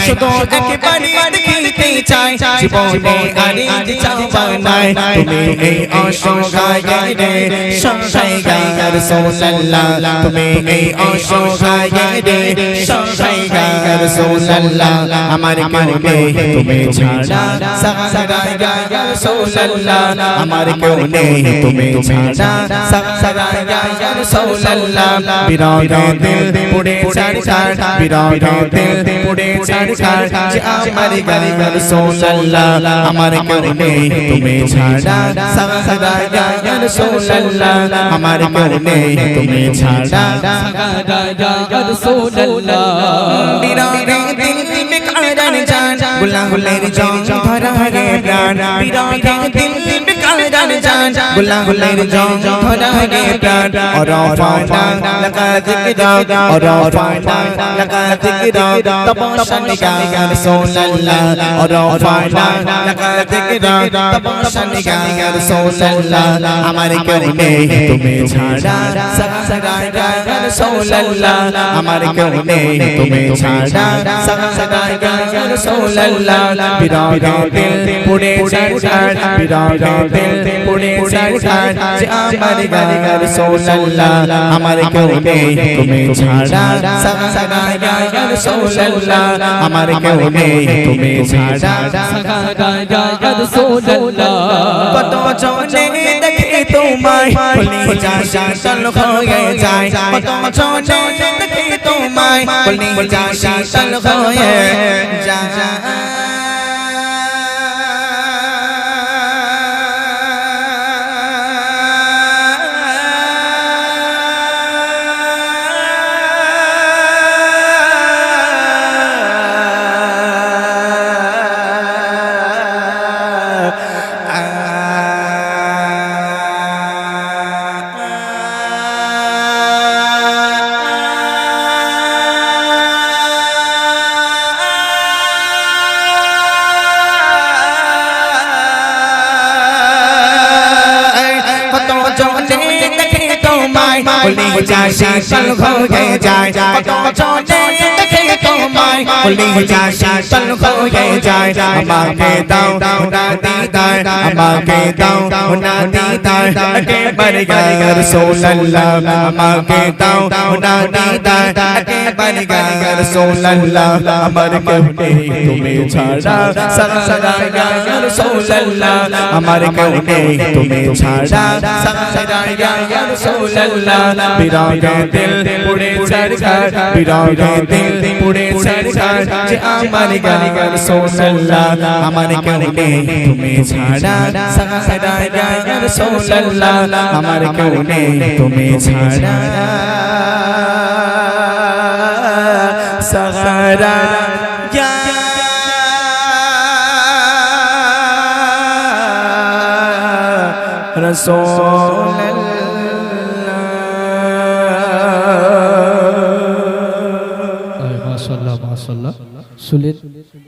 শুধু একেবারে দেখিতে চাই জীবনে আরিজ চাওয়ানায় তুমি এই অসহায় রে সহায় ইয়া রাসূলুল্লাহ তুমি এই অসহায় রে সহায় ইয়া রাসূলুল্লাহ আমার কেউ নেই তুমি ছাড়া সাহারা ইয়া রাসূলুল্লাহ আমার কেউ নেই তুমি ছাড়া সাহারা ইয়া রাসূলুল্লাহ বিরাগে দিল পুড়ে ছাড় বিরাগে দিল পুড়ে ছাড় যে আমার ইয়া রাসূলুল্লাহ আমার কেউ নেই তুমি ছাড়া সাহারা ইয়া রাসূলুল্লাহ আমার কেউ নেই তুমি ছাড়া সাহারা ইয়া রাসূলুল্লাহ বিরাগে দিল বেকারান জান গুলাগুলের জং ধরা গে প্রাণ বিরাগে দিল বেকারান জান গুলাগুলের জং ধরা গে প্রাণ और फाना लगा जिक्रा और फाना लगा जिक्रा तबशा निगाह या रसूल अल्लाह और फाना लगा जिक्रा तबशा निगाह या रसूल अल्लाह हमारे क्यों नहीं तुम्हें छाड़ा सगा या रसूल अल्लाह हमारे क्यों नहीं तुम्हें छाड़ा सगा या रसूल अल्लाह बिरागे दिल पुड़े छाड़ बिरागे दिल पुड़े छाड़ जे हमारे या रसूल अल्लाह हमारे क्यों नहीं तुम्हें छाड़ा सगा या रसूलुल्लाह हमारे क्यों नहीं तुम्हें छाड़ा सगा या रसूलुल्लाह कत चोने देखे तुम्हारे खुली जाशा चल खोए जाए कत चोने देखे तुम्हारे खुली जाशा चल खोए जाए खुली जाशा चल खोए जाए कत चोने देखे तुम्हारे खुली जाशा चल खोए जाए हमारे दाओ ना दीदार हमारे दाओ ना दीदार के बर या रसूलुल्लाह हमारे दाओ ना दीदार के बर या रसूलुल्लाह हमारे क्यों नहीं तुम्हें छाड़ा सगा या रसूलुल्लाह हमारे क्यों नहीं तुम्हें छाड़ा सगा या रसूलुल्लाह बिरागे दिल पुड़े छाड़ बिरागे दिल पुड़े छाड़ जे हमारे या रसूलुल्लाह हमारे क्यों नहीं तुम्हें छाड़ा सगा या रसूलुल्लाह हमारे क्यों नहीं तुम्हें छाड़ा सगा या रसूलुल्लाह মাশাআল্লাহ সুলেন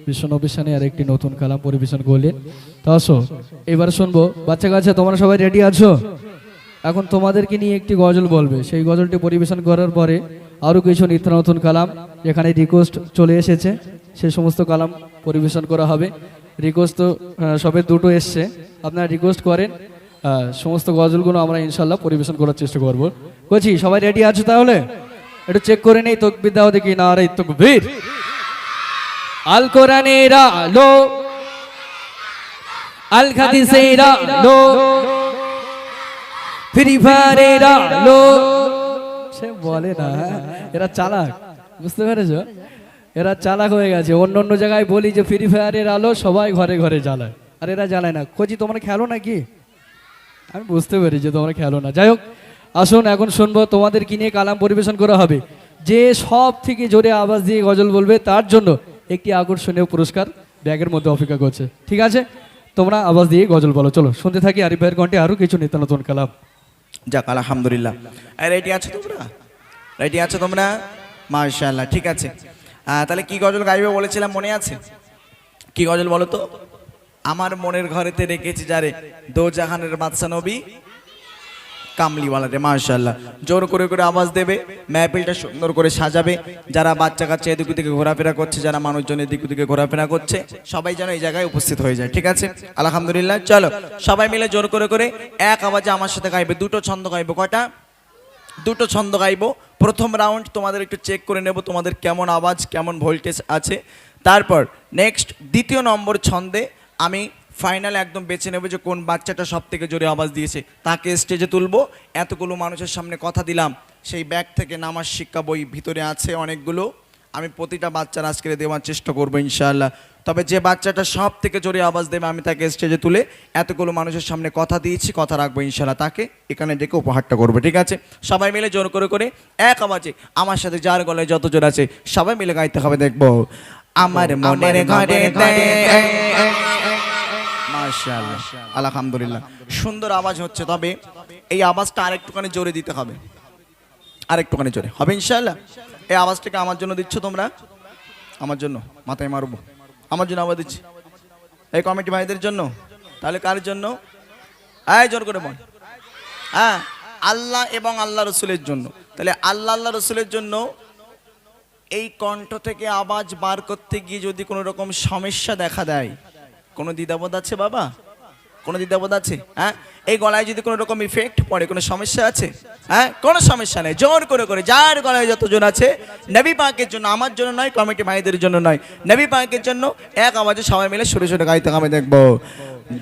বিশ্বনবিশানে আরেকটি নতুন কালাম পরিবেশন করলেন। তো আসো এবার শুনবো। বাচ্চা কাচ্চা তোমরা সবাই রেডি আছো? এখন তোমাদেরকে নিয়ে একটি গজল বলবে, সেই গজলটি পরিবেশন করার পরে আরও কিছু নিত্য নতুন কালাম যেখানে রিকোয়েস্ট চলে এসেছে সেই সমস্ত কালাম পরিবেশন করা হবে। রিকোয়েস্ট তো সবে দুটো এসছে, আপনারা রিকোয়েস্ট করেন, সমস্ত গজলগুলো আমরা ইনশাল্লাহ পরিবেশন করার চেষ্টা করবো। বলছি সবাই রেডি আছো? তাহলে একটু চেক করে নেই, তাকবীর দাও দেখি। নারে তাকবীর। আল কোরআনের আলো আল হাদিসের আলো ফ্রি ফায়ারের আলো। সে বলে না, এরা চালাক, বুঝতে পেরেছো? এরা চালাক হয়ে গেছে। অন্য অন্য জায়গায় বলি যে ফ্রি ফায়ারের আলো সবাই ঘরে ঘরে জ্বালায়, আর এরা জ্বালায় না। খোঁজি তোমরা খেলো নাকি? আমি বুঝতে পারি যে তোমরা খেলো না। যাই হোক, আসুন এখন শুনবো তোমাদের কি নিয়ে কালাম পরিবেশন করা হবে। যে সব থেকে জোরে আওয়াজ দিয়ে গজল বলবে তার জন্য একটি আকর্ষণীয় পুরস্কার ব্যাগের মধ্যে অপেক্ষা করছে। ঠিক আছে, তোমরা আওয়াজ দিয়ে গজল বলো। চলো শুনতে থাকি আরিফ ভাইয়ের কণ্ঠে আরো কিছু নিত্য নতুন কালাম। যাক আলহামদুলিল্লাহ। রেডি আছো তোমরা? রেডি আছো তোমরা? মাশাআল্লাহ, ঠিক আছে। তাহলে কি গজল গাইবে বলেছিলাম, মনে আছে? কি গজল বলো তো? আমার মনের ঘরেতে রেখেছি যারে, দো জাহানের বাদশা নবী কামলিওয়ালা রে মাশাআল্লাহ। জোর করে করে আওয়াজ দেবে, মেহফিলটা সুন্দর করে সাজাবে। যারা বাচ্চা কাচ্চা এদিক ওদিকে ঘোরাফেরা করছে, যারা মানুষজন এদিক ওদিকে ঘোরাফেরা করছে, সবাই যেন এই জায়গায় উপস্থিত হয়ে যায়, ঠিক আছে? আলহামদুলিল্লাহ। চলো সবাই মিলে জোর করে করে এক আওয়াজে আমার সাথে গাইবে। দুটো ছন্দ গাইবো। কয়টা? দুটো ছন্দ গাইবো। প্রথম রাউন্ড তোমাদের একটু চেক করে নেব তোমাদের কেমন আওয়াজ, কেমন ভোল্টেজ আছে। তারপর নেক্সট দ্বিতীয় নম্বর ছন্দে আমি ফাইনালে একদম বেছে নেব যে কোন বাচ্চাটা সব থেকে জোরে আওয়াজ দিয়েছে, তাকে স্টেজে তুলবো। এতগুলো মানুষের সামনে কথা দিলাম, সেই ব্যাগ থেকে নামাজ শিক্ষা বই ভিতরে আছে অনেকগুলো, আমি প্রতিটা বাচ্চার আজকে দেওয়ার চেষ্টা করবো ইনশাআল্লাহ। তবে যে বাচ্চাটা সব থেকে জোরে আওয়াজ দেবে আমি তাকে স্টেজে তুলে এতগুলো মানুষের সামনে কথা দিয়েছি, কথা রাখবো ইনশাআল্লাহ, তাকে এখানে ডেকে উপহারটা করবো, ঠিক আছে? সবাই মিলে জোর করে করে এক আওয়াজে আমার সাথে যার গলায় যত জোর আছে সবাই মিলে গাইতে হবে। দেখবো আমার মনের ঘরে মাশাআল্লাহ, আলহামদুলিল্লাহ, সুন্দর আওয়াজ হচ্ছে। তবে এই আওয়াজটা আরেকটুখানি জোরে দিতে হবে, আরেকটুখানি জোরে হবে ইনশাআল্লাহ। এই আওয়াজটাকে আমার জন্য দিচ্ছ তোমরা? আমার জন্য? মাথায় মারবো। আমার জন্য আওয়াজ দিচ্ছি, এই কমিটি ভাইদের জন্য। তাহলে কার জন্য? এই জোর করে বল। হ্যাঁ, আল্লাহ এবং আল্লাহ রসুলের জন্য। তাহলে আল্লাহ আল্লাহ রসুলের জন্য এই কণ্ঠ থেকে আওয়াজ বার করতে গিয়ে যদি কোনো রকম সমস্যা দেখা দেয়, কোনো দ্বিধাবোধ আছে বাবা? কোনো দ্বিধাবোধ আছে? হ্যাঁ, এই গলায় যদি কোনো রকম ইফেক্ট পড়ে, কোনো সমস্যা আছে? হ্যাঁ, কোনো সমস্যা নেই। জোর করে করে যার গলায় যত জন আছে, নবী পাকের জন্য, আমার জন্য নয়, কমিটি ভাইদের জন্য নয়, নবী পাকের জন্য এক আওয়াজে সবাই মিলে সরে সরে গাইতে হবে। দেখবো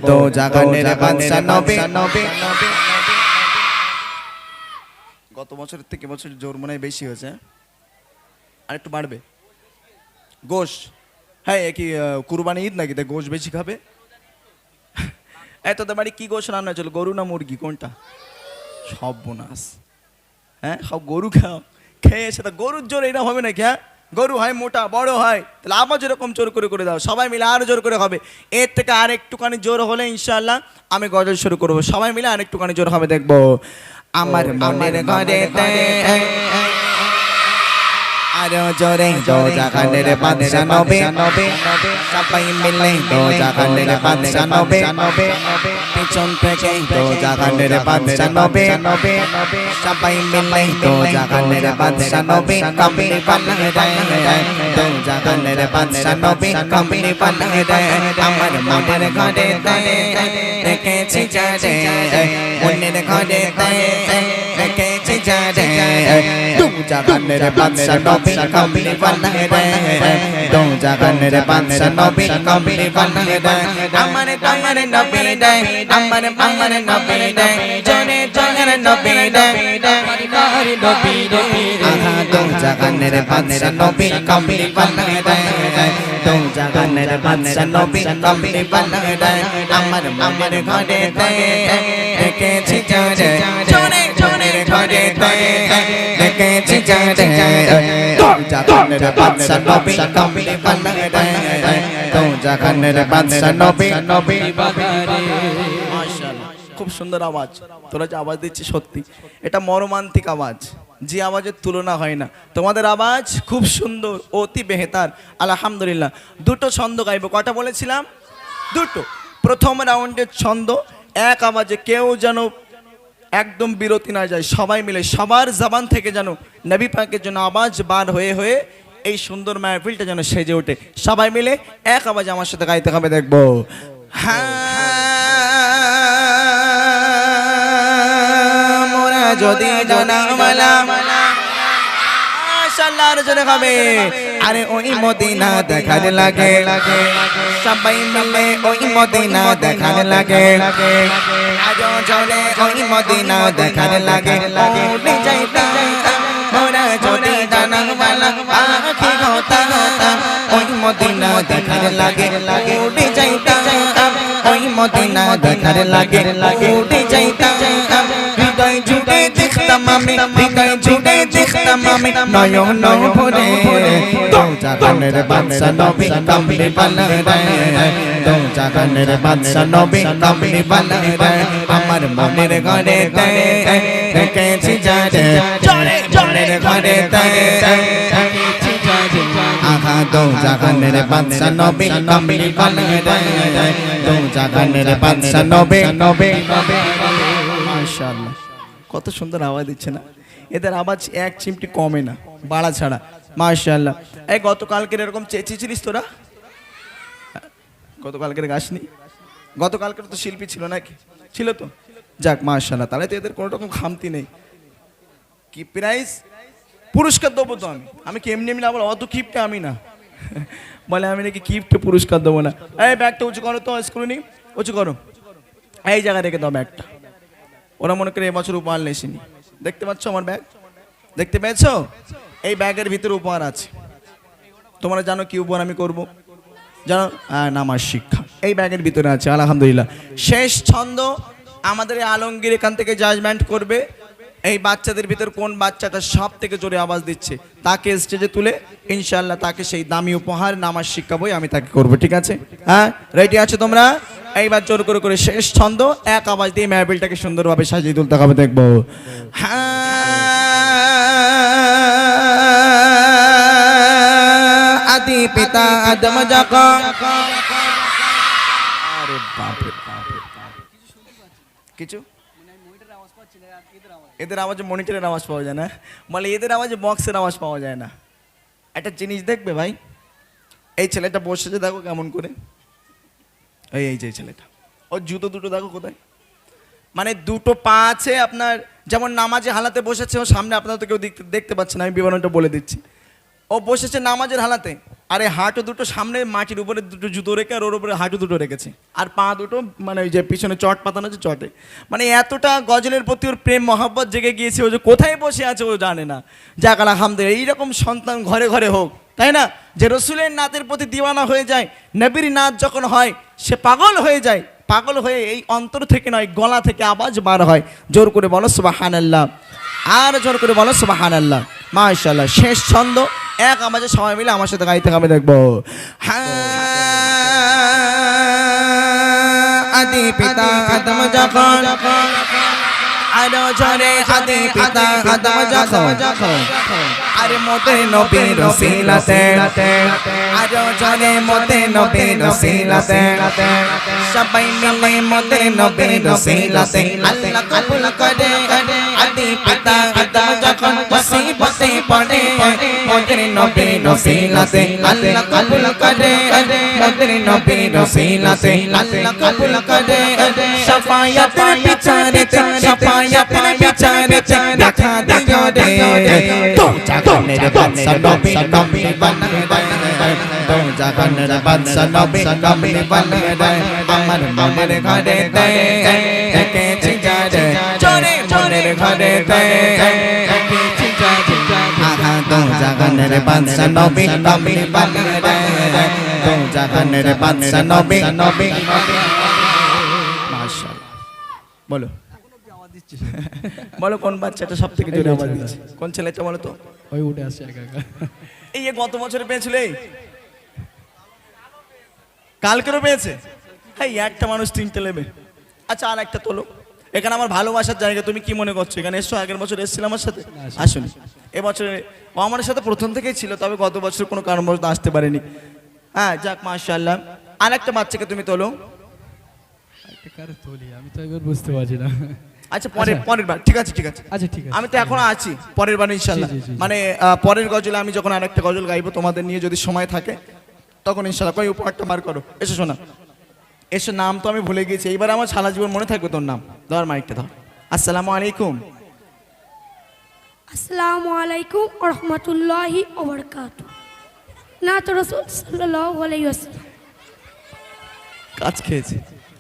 দো জাগানের বাদশা নবী। গত বছরের থেকে বছর জোর মনে হয় বেশি হয়েছে, আর একটু বাড়বে। গোশ, হ্যাঁ, কি কুরবানি ঈদ নাকি, তাই গোশ বেশি খাবে? তোদের বাড়ি কি গোশ রান্না চলো, গরু না মুরগি, কোনটা? সব বোনাস। হ্যাঁ, সব গরু খাও, খেয়ে এসে তা গরুর জোর এটা হবে নাকি? হ্যাঁ, গরু হয় মোটা বড় হয়, তাহলে আবার যেরকম জোর করে করে দাও, সবাই মিলে আরো জোর করে হবে। এর থেকে আর একটুখানি জোর হলে ইনশাআল্লাহ আমি গজল শুরু করবো। সবাই মিলে আর একটুখানি জোর হবে। দেখবো আমার মনের ঘরে আরো জোরে দো জাগানের বাদশা নবী, সবাই মিলে দো জাগানের বাদশা নবী, পিছন থেকে দো জাগানের বাদশা নবী, সবাই মিলে দো জাগানের বাদশা নবী, কামলি বানায় দেয় দো জাগানের বাদশা নবী, কামলি বানায় দেয়। আমার মনের ঘরে দেখেছি যারে, মনের ঘরে দেখেছি যারে, দো জাগানের বাদশা নবী, কামলি বানায় দেয় দো জাগানের বাদশা নবী, কামলি বানায় দেয়। আমার আমার নবী দেয়, আমার আমার নবী দেয়, জনে জনের নবী দেয়, আমার নবী নবী। আহা দো জাগানের বাদশা নবী, কামলি বানায় দেয় দো জাগানের বাদশা নবী, কামলি বানায় দেয়। আমার আমার ঘরে দেখেছি যারে, জনে জনের ঘরে দেখেছি যারে, দো জাগানের বাদশা নবী, কামলি বানায় দেয় দো জাগানের বাদশা নবী, নবী বানায়। মাশাআল্লাহ, খুব সুন্দর আওয়াজ। তোরা যে আওয়াজ দিচ্ছিস সত্যি এটা মর্মান্তিক আওয়াজ, যে আওয়াজের তুলনা হয় না। তোমাদের আওয়াজ খুব সুন্দর, অতি বেহতার, আলহামদুলিল্লাহ। দুটো ছন্দ গাইবো। কটা বলেছিলাম? দুটো। প্রথম রাউন্ডের ছন্দ এক আওয়াজে, কেউ যেন একদম বিরতি না যায়, সবাই মিলে সবার জবান থেকে যেন নবী পাকের জন্য আওয়াজ বার হয়ে হয়ে এই সুন্দর মাহফিলটা যেন সেজে ওঠে। সবাই মিলে এক আওয়াজে আমার সাথে গাইতে হবে। দেখবো হ্যাঁ মোরা যদি জানামালা মাশাআল্লাহর জন্য হবে। আরে ওই মদিনা দেখার লাগে, সবাই মিলে ওই মদিনা দেখার লাগে, আজো চলে ওই মদিনা দেখার লাগে। উড়ে যাইতাম মোরা যদি জানামালা আখি হতাম, ওই মদিনা দেখার লাগে, উড়ে যাইতাম ওই মদিনা দেখার লাগে, উড়ে যাইতাম। হৃদয় জুড়ে দেখতাম আমি, হৃদয় জুড়ে দেখতাম আমি, নয়ন ভরে দো জাগানের বাদশা নবী, কামলি বানায় দেয় দো জাগানের বাদশা নবী, কামলি বানায় দেয়। আমার মনের ঘরে দেখেছি যারে, মনের ঘরে দেখেছি যারে, আহা দো জাগানের বাদশা নবী, কামলি বানায় দেয় দো জাগানের বাদশা নবী, নবী। মাশাআল্লাহ, কত সুন্দর আওয়াজ দিচ্ছে না, এদের আওয়াজ এক চিমটি কমে না, বাড়া ছাড়া। মাশাআল্লাহ। এই গতকালকের এরকম চেঁচিয়েছিলিস তোরা? গতকালকের গাছনি, গতকালকের তো শিল্পী ছিল নাকি? ছিল তো, যাক মাশাআল্লাহ, তাহলে তো এদের কোনো রকম খামতি নেই। কি প্রাইজ পুরস্কার দেবো তো আমি কি এমনি এমনি আবার অত কিপটা আমি না। বলে আমি নাকি কিপটে পুরস্কার দেবো না। এই ব্যাগটা উঁচু করো তো, স্ক্রুনি উঁচু করো, এই জায়গায় রেখে দাও ব্যাগটা। ওরা মনে করে এবছর উপহার লেসেনি। দেখতে পাচ্ছ আমার ব্যাগ? দেখতে পেয়েছো? এই ব্যাগের ভিতরে উপহার আছে। তোমরা জানো কি উপহার আমি করব? জানো? নামাজ শিক্ষা এই ব্যাগের ভিতরে আছে। আলহামদুলিল্লাহ। শেষ ছন্দ আমাদের আলমগীর এখান থেকে জাজমেন্ট করবে এই বাচ্চাদের ভিতর কোন বাচ্চাটা সব থেকে জোরে আওয়াজ দিচ্ছে, তাকে স্টেজে তুলে ইনশাআল্লাহ তাকে সেই দামি উপহার নামাজ শিক্ষা বই আমি তাকে করবো। ঠিক আছে? হ্যাঁ, রেডি আছো তোমরা? এইবার জোর করে করে শেষ ছন্দ এক আওয়াজ দিয়ে মেহফিলটাকে সুন্দরভাবে সাজিয়ে তুলতে হবে। দেখবো আদি পিতা আদম যখন, আরে বাপ রে বাপ, কিছু এদের আওয়াজে মনিটরের আওয়াজ পাওয়া যায় না, বলে এদের আওয়াজে বক্সের আওয়াজ পাওয়া যায় না। একটা জিনিস দেখবে ভাই, এই ছেলেটা বসেছে দেখো কেমন করে, এই যে ছেলেটা, ওর জুতো দুটো দেখো কোথায়, মানে দুটো পা আছে আপনার, যেমন নামাজে হালাতে বসেছে, ও সামনে আপনারা তো কেউ দেখতে পাচ্ছে না, আমি বিবরণটা বলে দিচ্ছি। ও বসেছে নামাজের হালাতে, আরে হাঁটু দুটো সামনে মাটির উপরে দুটো জুতো রেখে আর ওর উপরে হাঁটু দুটো রেখেছে, আর পা দুটো মানে ওই যে পিছনে চট পাতানো আছে চটে, মানে এতটা গজলের প্রতি ওর প্রেম মহব্বত জেগে গিয়েছে, ও যে কোথায় বসে আছে ও জানে না। যাক আলহামদুলিল্লাহ, এইরকম সন্তান ঘরে ঘরে হোক, তাই না? যে রসুলের নাতের প্রতি দিওয়ানা হয়ে যায়, নবীর নাত যখন হয় সে পাগল হয়ে যায়, পাগল হয়ে এই অন্তর থেকে নয় গলা থেকে আওয়াজ বার হয়। জোর করে বলো সুবহানাল্লাহ, আর জোর করে বলো সুবহানাল্লাহ। মাশাআল্লাহ। শেষ ছন্দ এক আওয়াজে সবাই মিলে আমার সাথে গাইতে হবে। দেখবো আদি পিতা আদম যখন, আরো জোরে আদি পিতা আদম যখন, আরে মোদের নবীর রসিলাতে, আরো জোরে মোদের নবীর রসিলাতে, সবাই মিলে মোদের নবীর রসিলাতে আল্লাহ কবুল করে। আদি পিতা আদম যখন মুসিবতে পড়ে, মোদের নবীর রসিলাতে আল্লাহ কবুল করে, মোদের নবীর রসিলাতে আল্লাহ কবুল করে। শাফায়াতের বিচারেতে, শাফায়াতের বিচারেতে দেখা দিও রে, তো জাগানের বাদশা নবী নবী বানিয়ে দেয়, তো জাগানের বাদশা নবী নবী বানিয়ে দেয়। আমার মনের ঘরে দেখেছি যারে, চোরে মনের ঘরে দেখেছি যারে, আহা তো জাগানের বাদশা নবী নবী বানিয়ে দেয়, তো জাগানের বাদশা নবী নবী। মাশাআল্লাহ। বলো বলো কোন বাচ্চাটা সব থেকে জোরে আওয়াজ দিচ্ছে? কোন ছেলেটা বলো তো? ওই উঠে আসে একা একা। এই গত বছরে পেয়েছিল, এই কালকেরও পেয়েছে। হ্যাঁ, একটা মানুষ তিনটে নেবে। আচ্ছা, আর একটা তোলো। এখানে আমার ভালোবাসার জায়গা, তুমি কি মনে করছো? এখানে এসছো, আগের বছর এসেছিল আমার সাথে, আসুনি। এবছরে ও আমার সাথে প্রথম থেকেই ছিল, তবে গত বছর কোনো কারণবশত আসতে পারেনি। হ্যাঁ, যাক মাশাআল্লাহ। আর একটা বাচ্চাকে তুমি তোলো। আমি তো এবার বুঝতে পারছি না। আচ্ছা, পরের বার। ঠিক আছে, ঠিক আছে। আচ্ছা, ঠিক আছে। আমি তো এখনো আছি, পরের বার ইনশাআল্লাহ। মানে পরের গজলে আমি যখন আরেকটা গজল গাইবো তোমাদের নিয়ে, যদি সময় থাকে তখন ইনশাআল্লাহ। কই উপহারটা বার করো, এসো শোনা, এসো। নাম তো আমি ভুলে গেছি, এইবার আমার সারা জীবন মনে থাকবে তোর নাম। ধর মাইকটা ধর। আসসালামু আলাইকুম। আসসালামু আলাইকুম ওয়া রাহমাতুল্লাহি ওয়া বারাকাতুহু। নাত রাসূল সাল্লাল্লাহু আলাইহি ওয়াসাল্লাম। কাজ খেয়েছে।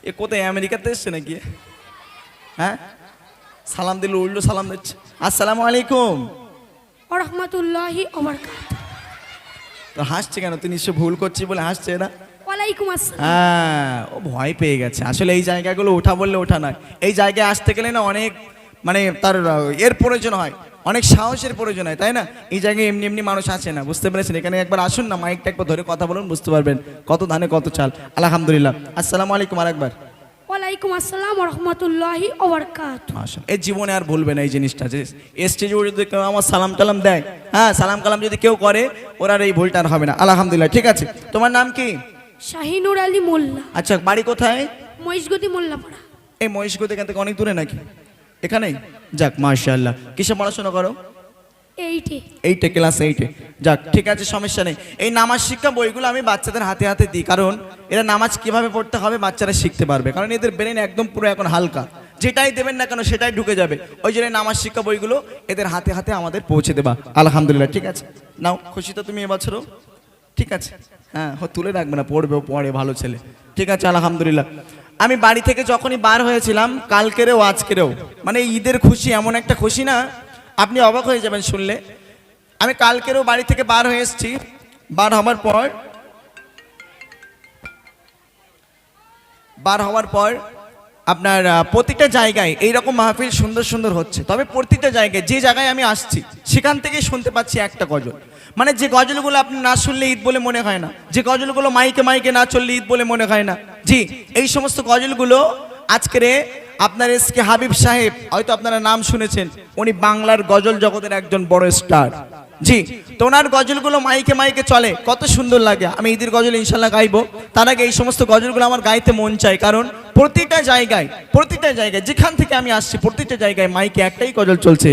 এ কোথায়, আমেরিকাতে এসছে নাকি? হ্যাঁ, সালাম দিল, উল্টো সালাম দিচ্ছে। আসসালামু আলাইকুম ওয়া রাহমাতুল্লাহি ওয়া বারাকাতুহু। তো হাসছে কেন? তুই নিশ্চয় ভুল করছিস বলে হাসছে না? ওয়ালাইকুম আসসালাম। হ্যাঁ, ও ভয় পেয়ে গেছে। আসলে এই জায়গাগুলো ওঠা বললে ওঠা নয়, এই জায়গায় আসতে গেলে না অনেক মানে তার এর প্রয়োজন হয়, অনেক সাহসের প্রয়োজন হয়, তাই না? এই জায়গায় এমনি এমনি মানুষ আসে না, বুঝতে পেরেছেন? এখানে একবার আসুন না, মাইকটা একবার ধরে কথা বলুন, বুঝতে পারবেন কত ধানে কত চাল। আলহামদুলিল্লাহ। আসসালামু আলাইকুম। আরেকবার ওয়ালাইকুম আসসালাম ওয়া রাহমাতুল্লাহি ওয়া বারাকাতুহু। মাশাআল্লাহ। এই জীবনে আর ভুলবে না এই জিনিসটা, যে স্টেজে যদি কেউ আমার সালাম টালাম দেয়, হ্যাঁ সালাম কালাম যদি কেউ করে, ওর আর এই ভুলটা আর হবে না। আলহামদুলিল্লাহ। ঠিক আছে, তোমার নাম কি? শাহিনুর আলী মোল্লা। আচ্ছা, বাড়ি কোথায়? মহিষগতি মোল্লাপাড়া। এই মহিষগতি এখান থেকে অনেক দূরে নাকি? এখানেই? যাক মাশাআল্লাহ। কিসে পড়াশোনা করো? এইটে, ক্লাস 8-এ। যাক ঠিক আছে, সমস্যা নেই। এই নামাজ শিক্ষা বইগুলো আমি বাচ্চাদের হাতে হাতে দিই, কারণ এরা নামাজ কিভাবে পড়তে হবে বাচ্চারা শিখতে পারবে, কারণ এদের ব্রেন একদম পুরো এখন হালকা, যেটাই দেবেন না কেন সেটাই ঢুকে যাবে। ওই জন্য নামাজ শিক্ষা বইগুলো এদের হাতে হাতে আমাদের পৌঁছে দেবা। আলহামদুলিল্লাহ, ঠিক আছে। নাও, খুশি তো তুমি এবছরও? ঠিক আছে, হ্যাঁ, তুলে রাখবে না, পড়বেও, পড়ে, ভালো ছেলে। ঠিক আছে, আলহামদুলিল্লাহ। আমি বাড়ি থেকে যখনই বার হয়েছিলাম, কালকেরেও আজকেরেও, মানে ঈদের খুশি এমন একটা খুশি না, আপনি অবাক হয়ে যাবেন শুনলে। আমি কালকেরও বাড়ি থেকে বার হয়ে এসেছি। বার হওয়ার পর আপনার প্রতিটা জায়গায় এইরকম মাহফিল সুন্দর সুন্দর হচ্ছে, তবে প্রতিটা জায়গায় যে জায়গায় আমি আসছি সেখান থেকেই শুনতে পাচ্ছি একটা গজল, মানে যে গজলগুলো আপনি না শুনলে ঈদ বলে মনে হয় না, যে গজলগুলো মাইকে মাইকে না চললে ঈদ বলে মনে হয় না, জি এই সমস্ত গজলগুলো আজকের আপনার এসকে হাবিব সাহেব, হয়তো আপনারা নাম শুনেছেন, উনি বাংলার গজল জগতের একজন বড় স্টার। জি, তো ওনার গজলগুলো মাইকে মাইকে চলে, কত সুন্দর লাগে। আমি ঈদের গজল ইনশাল্লাহ গাইবো, তার আগে এই সমস্ত গজলগুলো আমার গাইতে মন চায়, কারণ প্রতিটা জায়গায় যেখান থেকে আমি আসছি প্রতিটা জায়গায় মাইকে একটাই গজল চলছে,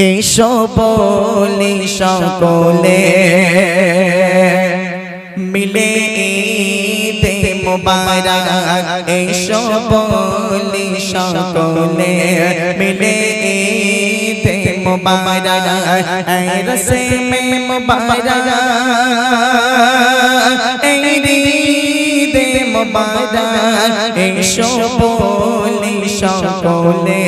এসো বলি সকলে মিলে ঈদে মোবারক, এসো বলি সকলে মিলে ঈদে মোবারক, এই রসমে মোবারক, এই ঈদে মোবারক, এসো বলি সকলে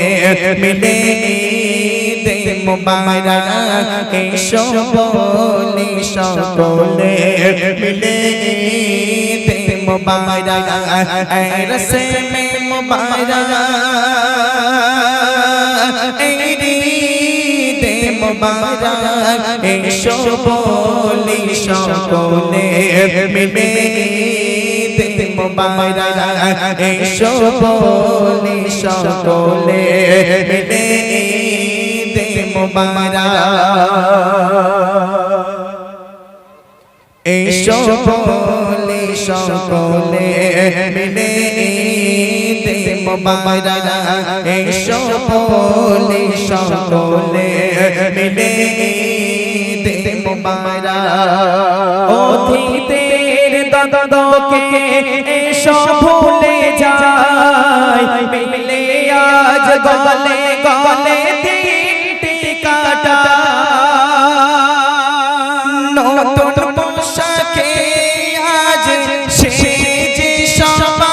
মিলে ঈদে মোবারক, এসো বলি সকলে মিলে ঈদে মোবারক, এই রসমে মোবারক, এই ঈদে মোবারক, এসো বলি সকলে মিলে ঈদে মোবারক, এসো বলি সকলে মিলে ঈদে মোবারক, এসো বলি সকলে মিলে ঈদে মোবারক, এসো বলি সকলে মিলে ঈদে মোবারক, অতীতের দ্বন্দ্বকে এসো ভুলে যাই, মিলে আজ গলে গলে দিনটি কাটাই, নতুন পোশাকে আজ সেজে সবাই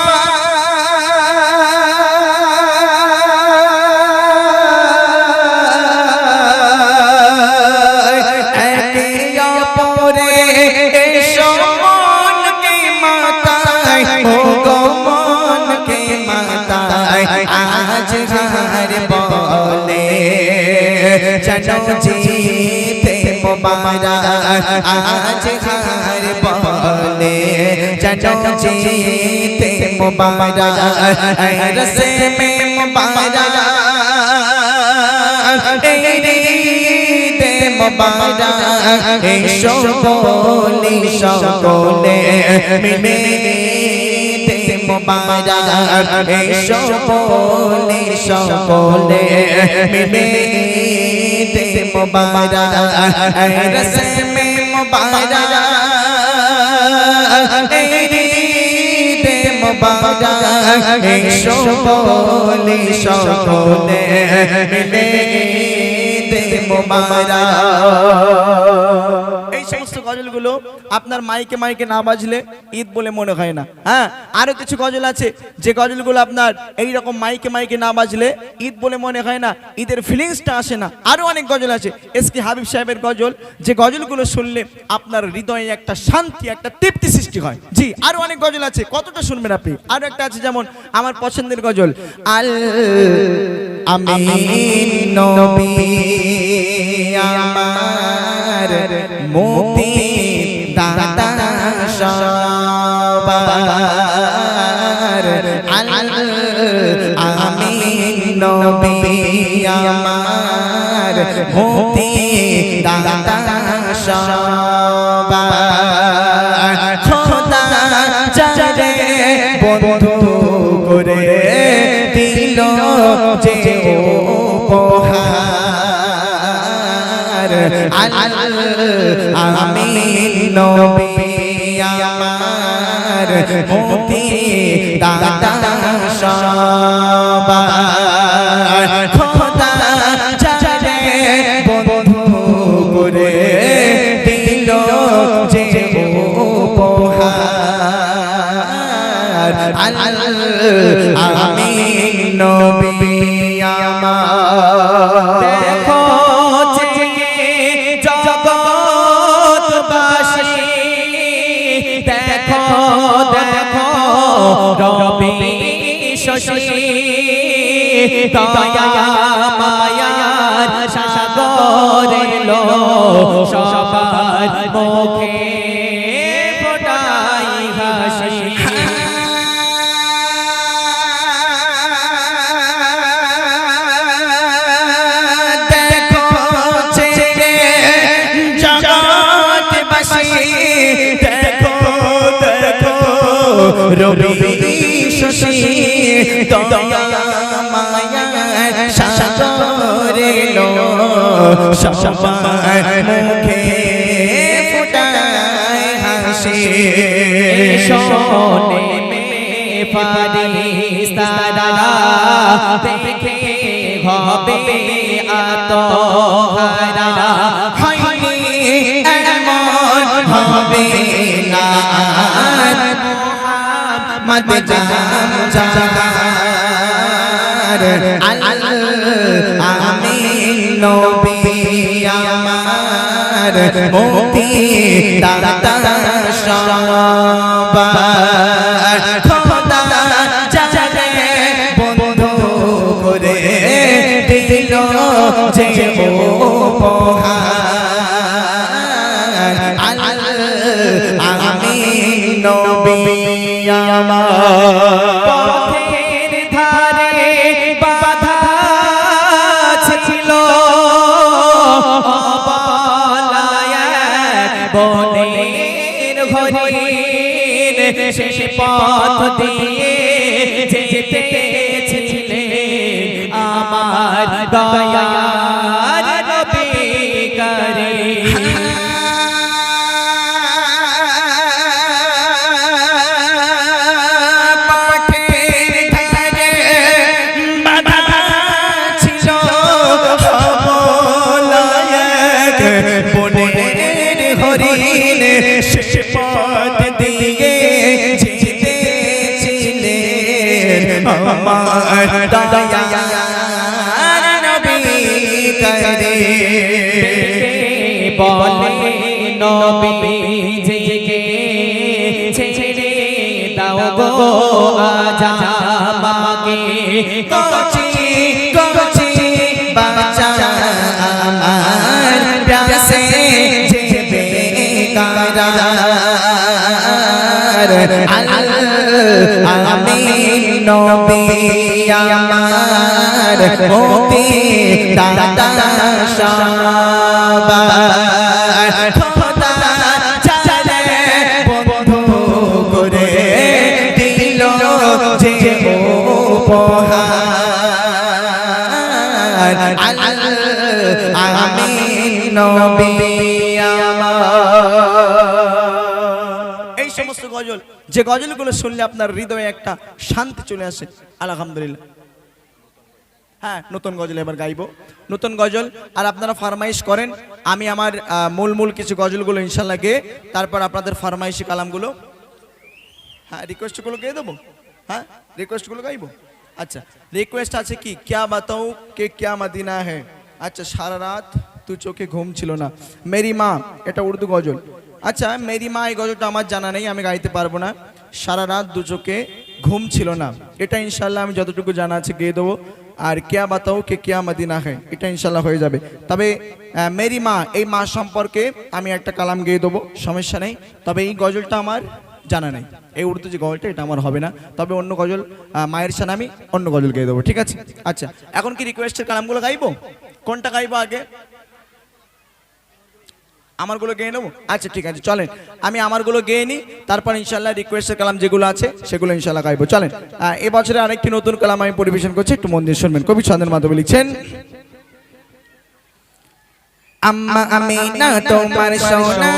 একে অপরে এসো মনকে মাতায়, ও গো মনকে মাতায়, আজ হার বলে জানো জিতে মোবারক, আজ হার বলে জানো জিতে মোবারক, এই রসমে মোবারক, এই ঈদে মোবারক, এসো বলি সকলে মিলে ঈদে মোবারক, এসো বলি সকলে মিলে ঈদে মোবারক, এই রসমে মোবারক, এই ঈদে মোবারক, এসো বলি সকলে মিলে ঈদে মোবারক। এই সমস্ত গজলগুলো আপনার মাইকে মাইকে না বাজলে ঈদ বলে মনে হয় না। হ্যাঁ, আরো কিছু গজল আছে যে গজলগুলো আপনার এই রকম মাইকে মাইকে না বাজলে ঈদ বলে মনে হয় না, ঈদের ফিলিংসটা আসে না। আরো অনেক গজল আছে এসকে হাবিব সাহেবের গজল, যে গজলগুলো শুনলে আপনার হৃদয়ে একটা শান্তি, একটা তৃপ্তি সৃষ্টি হয়। জি, আরো অনেক গজল আছে, কতটা শুনবেন আপনি। আরো একটা আছে যেমন আমার পছন্দের গজল, আল আমিন নবী আমার মুক্তি দাতা সবার, আল আমিন নবী আমার মুক্তি দাতা সবার, খোদা যারে বন্ধু করে দিল যে আমিন নবী আমার মুক্তি দাতা সবার খোদা যারে বন্ধু করে দিল যে উপহার আমিন নবী আমার দেখো জগৎবাসী দেখো দেখো রবি শশী দয়া মায়ার সাগরে লো সবার মুখে ফোটাই হাসি দেখো ছেড়ে জগৎবাসী দেখো দেখো রবি শশী দয়া মায়ার সাগরে লো সবার মুখে ফোটায় হাসি শোনে মে ফারিস্তারা দেখে হবে আত্মহারা হয়নি এমন হবে না মত জাম জাগার আমিন নবী আমার মুক্তি দাতা সবার খোদা যারে বন্ধু করে দিল যে উপহার আমিন নবী আমার পথের ধারে বাধা ছিল অবলায় বনের হরিণ সে পথ দিয়ে যেতেছিলেন আমার দয়ার নবী করিম বনের হরিণ সে পথ দিয়ে যেতেছিলেন আমার দয়ার নবী করিম বলে নবী জেগে ছেড়ে দাও গো আজ আমাকে কচি কচি বাচ্চা আমার প্যাসে যেবে কারার আমিন নবী আমার মুক্তি দাতা সবার খোদা যারে বন্ধু করে দিল যে উপহার আমিন নবী আমার এই সমস্ত গজল যে গজলগুলো শুনলে আপনার হৃদয়ে একটা শান্তি চলে আসে আলহামদুলিল্লাহ। হ্যাঁ, নতুন গজল এবার গাইবো, নতুন গজল। আর আপনারা ফরমাইশ করেন, আমি আমার মূল কিছু গজলগুলো ইনশাল্লাহ গেয়ে তারপর আপনাদের ফরমাইশি কালামগুলো, হ্যাঁ রিকোয়েস্টগুলো গেয়ে দেবো। হ্যাঁ, রিকোয়েস্টগুলো গাইবো। আচ্ছা, রিকোয়েস্ট আছে কি, ক্যা বাতাও কে ক্যা মদিনা হ্যাঁ। আচ্ছা, সারা রাত তু চোখে ঘুম ছিল না, মেরি মা, এটা উর্দু গজল। আচ্ছা, মেরি মা এই গজলটা আমার জানা নেই, আমি গাইতে পারবো না। সারা রাত দু চোখে ঘুম ছিল না, এটা ইনশাল্লাহ আমি যতটুকু জানা আছে গেয়ে দেবো। আর ক্যা বাতাও কে ক্যা মদিনা হ্যাঁ, এটা ইনশাল্লাহ হয়ে যাবে। তবে মেরি মা, এই মা সম্পর্কে আমি একটা কালাম গেয়ে দেবো, সমস্যা নেই। তবে এই গজলটা আমার জানা নেই, এই উর্দু যে গজলটা এটা আমার হবে না। তবে অন্য গজল, মায়ের শান আমি অন্য গজল গেয়ে দেবো, ঠিক আছে? আচ্ছা, এখন কি রিকোয়েস্টের কালামগুলো গাইবো? কোনটা গাইবো আগে? আমারগুলো গেয়ে নেবো? আচ্ছা ঠিক আছে, চলেন আমি আমারগুলো গেয়ে নিই, তারপর ইনশাল্লাহ রিকোয়েস্টের কালাম যেগুলো আছে সেগুলো ইনশাল্লাহ গাইবো। চলেন, এবছরে আরেকটি নতুন কালাম আমি পরিবেশন করছি, একটু মন দিয়ে শুনবেন। কবি ছন্দের মাধ্যমে লিখছেন, আম্মা আমিনা তোমার সোনা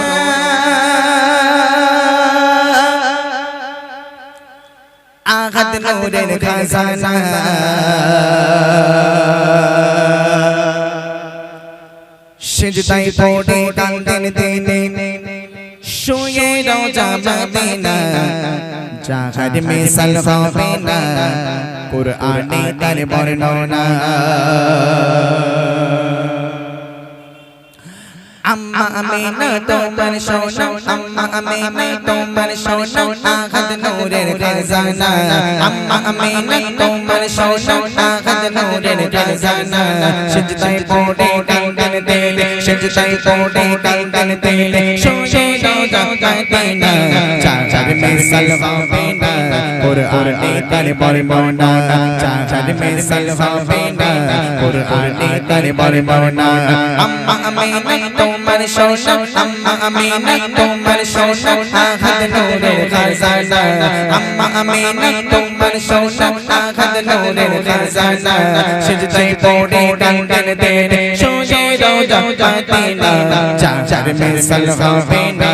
আহাদ নূরের খাজানা সিজদায় পড়ে কাঁদেন তিনি শুয়ে রোজা মদিনা জাহাদ মিসাল হবে না কুরআনে তার বর্ণনা আম্মা আমিনা তোমার সোনা আম্মা আমিনা তোমার সোনা আহাদ নূরের খাজানা আম্মা আমিনা তোমার সোনা আহাদ নূরের খাজানা সিজদায় পড়ে কাঁদেন তিনি সিজদায় পড়ে কাঁদেন তিনি শুয়ে রোজা মদিনা জাহাদ মিসাল হবে না কুরআনে তার বর্ণনা জাহাদ মিসাল হবে না কুরআনে তার বর্ণনা আম্মা আমিনা তোমার সোনা আম্মা আমিনা তোমার সোনা আহাদ নূরের খাজানা আম্মা আমিনা তোমার সোনা আহাদ নূরের খাজানা সিজদায় পড়ে কাঁদেন তিনি শুয়ে রোজা মদিনা জাহাদ মিসাল হবে না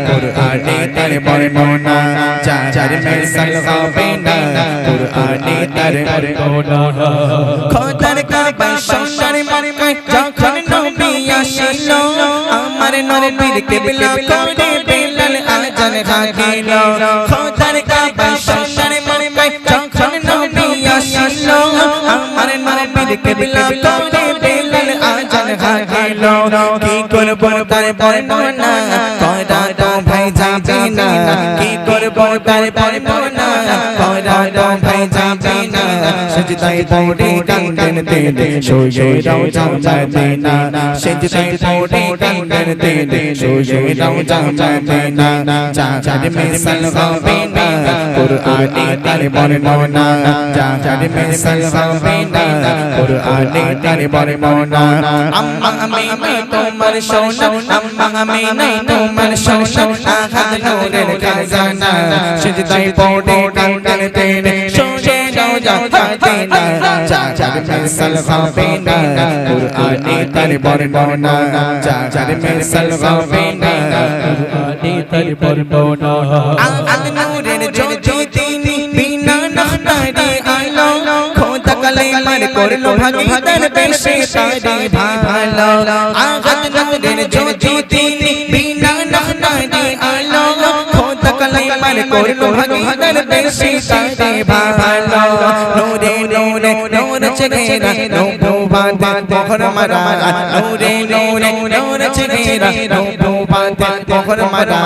কুরআনে তার বর্ণনা জাহাদ মিসাল হবে না কুরআনে তার বর্ণনা খোদার কাবা সোনার মক্কা যখন নবী আসিল আমার নবীর কিবলা করে বেলাল আজান হাকিল খোদার কাবা সোনার মক্কা যখন নবী আসিল আমার নবীর কিবলা করে বেলাল আজান হাকিল কি করব তার বর্ণনা কয়রা তো ভাই যাবে না কি করব তার বর্ণনা কয়রা তো ভাই যাবে না সিজদায় পড়ে কাঁদেন তিনি শুয়ে রোজা মদিনা সিজদায় পড়ে কাঁদেন তিনি শুয়ে রোজা মদিনা জাহাদ মিসাল হবে না কুরআনে তার বর্ণনা জাহাদ মিসাল হবে না কুরআনে তার বর্ণনা আম্মা আমিনা তোমার সোনা আম্মা আমিনা তোমার সোনা আহাদ নূরের খাজানা সিজদায় পড়ে কাঁদেন তিনি শুয়ে রোজা মদিনা জাহাদ মিসাল হবে না কুরআনে তার বর্ণনা জাহাদ মিসাল হবে না কুরআনে তার বর্ণনা আহাদ নূরের জ্যোতি তিনি বিনা নাহতারি আলো খোদা কালেমার করলো ভাগীদার বেশে তারি ভালো আহাদ নূরের জ্যোতি তিনি বিনা নাহতারি আলো খোদা কালেমার করলো ভাগীদার বেশে তারি ভালো নূরে নূরে নূর চেহারা নবুওয়াত মোহর মারা নূরে নূরে নূর চেহারা নবুওয়াত মোহর মারা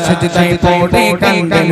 সিজদায় পড়ে কাঁদেন